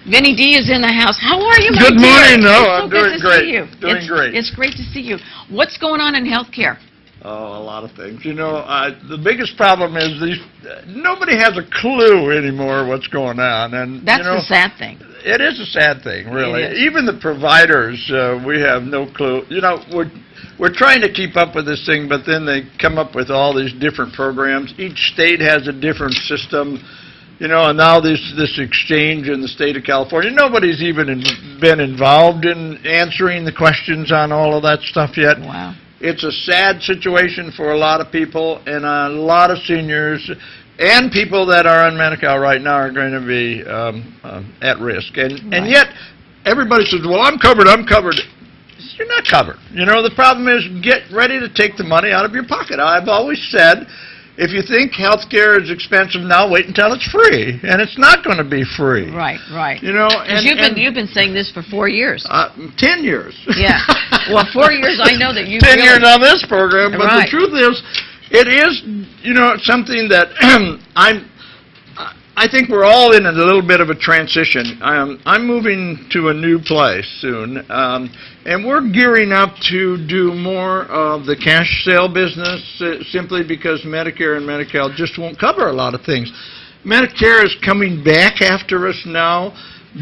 Vinny D is in the house. How are you, my Good dear? morning. No, It's so I'm good doing to great. see you. Doing great. It's great to see you. What's going on in healthcare? Oh, a lot of things. You know, the biggest problem is nobody has a clue anymore what's going on, and That's the sad thing. It is a sad thing, really. It is. Even the providers, we have no clue. You know, we're trying to keep up with this thing, but then they come up with all these different programs. Each state has a different system. You know, and now this exchange in the state of California, nobody's even been involved in answering the questions on all of that stuff yet. Wow. It's a sad situation for a lot of people, and a lot of seniors and people that are on Medi-Cal right now are going to be at risk. And yet, everybody says, well, I'm covered, I'm covered. You're not covered. You know, the problem is get ready to take the money out of your pocket. I've always said, if you think health care is expensive now, wait until it's free, and it's not going to be free. Right, right. You know, and you've been saying this for 4 years. 10 years. Yeah. Well, 4 years. I know that you. 10 years on this program, but right. The truth is, it is, you know, something that I think we're all in a little bit of a transition. I'm moving to a new place soon, and we're gearing up to do more of the cash sale business simply because Medicare and Medi-Cal just won't cover a lot of things. Medicare is coming back after us now,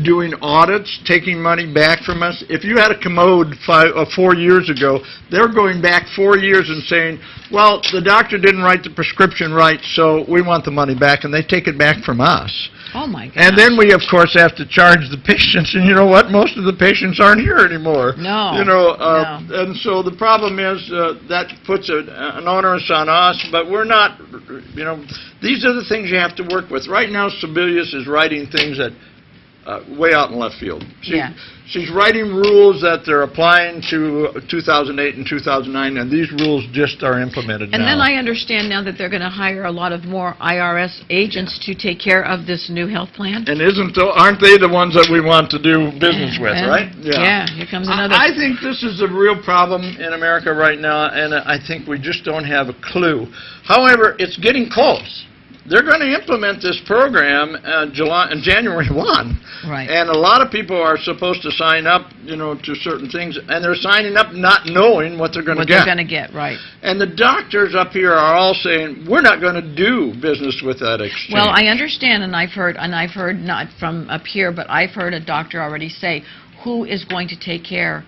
doing audits, taking money back from us. If you had a commode 4 years ago, they're going back 4 years and saying, well, the doctor didn't write the prescription right, so we want the money back, and they take it back from us. Oh, my gosh. And then we, of course, have to charge the patients, and you know what? Most of the patients aren't here anymore. No. You know, no. And so the problem is that puts an onus on us, but we're not, you know, these are the things you have to work with. Right now, Sebelius is writing things that way out in left field. She's writing rules that they're applying to 2008 and 2009, and these rules just are implemented now. And then I understand now that they're going to hire a lot of more IRS agents to take care of this new health plan. And aren't they the ones that we want to do business with, right? Yeah, here comes another. I think this is a real problem in America right now, and I think we just don't have a clue. However, it's getting close. They're going to implement this program January 1. Right. And a lot of people are supposed to sign up, you know, to certain things, and they're signing up not knowing what they're going to get. What they're going to get, right. And the doctors up here are all saying, we're not going to do business with that exchange. Well, I understand, and I've heard not from up here, but I've heard a doctor already say, who is going to take care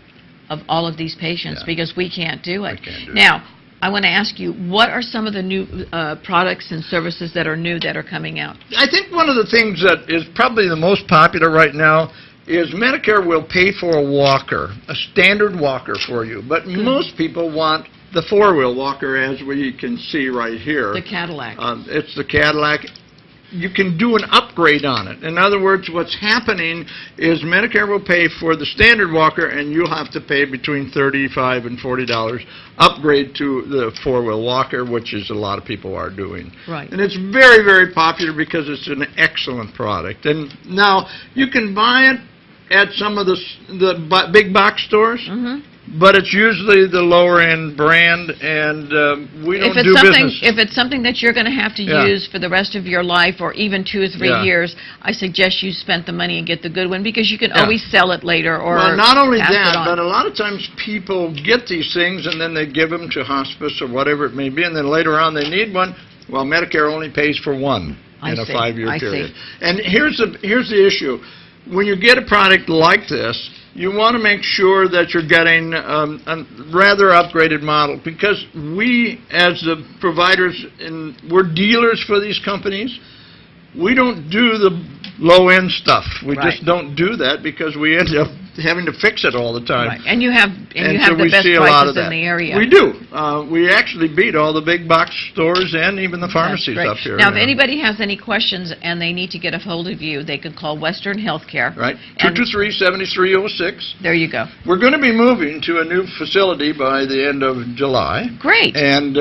of all of these patients, because we can't do it. Now, I want to ask you, what are some of the new products and services that are new that are coming out? I think one of the things that is probably the most popular right now is Medicare will pay for a walker, a standard walker for you. But most people want the four-wheel walker, as we can see right here. The Cadillac. It's the Cadillac. You can do an upgrade on it. In other words, what's happening is Medicare will pay for the standard walker, and you'll have to pay between $35 and $40 upgrade to the four-wheel walker, which is a lot of people are doing. Right. And it's very, very popular because it's an excellent product. And now you can buy it at some of the big box stores. Mm-hmm. But it's usually the lower-end brand, and we don't do business. If it's something that you're going to have to use for the rest of your life, or even 2 or 3 years, I suggest you spend the money and get the good one, because you can always sell it later. Or well, not only that, but a lot of times people get these things, and then they give them to hospice or whatever it may be, and then later on they need one. Well, Medicare only pays for one in a 5-year period. And here's the issue. When you get a product like this, you want to make sure that you're getting a rather upgraded model, because we, as the providers, we're dealers for these companies. We don't do the low-end stuff. We just don't do that, because we end up having to fix it all the time. Right. And you have the best prices in the area. We do. We actually beat all the big box stores and even the pharmacies up here. Now, if anybody has any questions and they need to get a hold of you, they could call Western Healthcare. Right. 223-7306. There you go. We're going to be moving to a new facility by the end of July. Great. And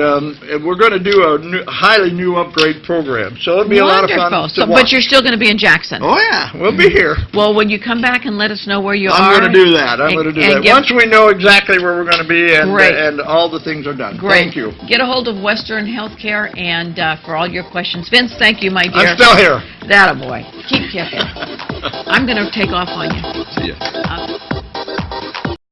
we're going to do a highly new upgrade program. So it'll be a lot of fun to watch. But you're still going to be in Jackson. Oh, yeah. We'll be here. Well, when you come back and let us know where you are. I'm going to do that. I'm going to do that. Once we know exactly where we're going to be and all the things are done. Great. Thank you. Get a hold of Western Healthcare and for all your questions. Vince, thank you, my dear. I'm still here. That a boy. Keep kicking. I'm going to take off on you. See ya.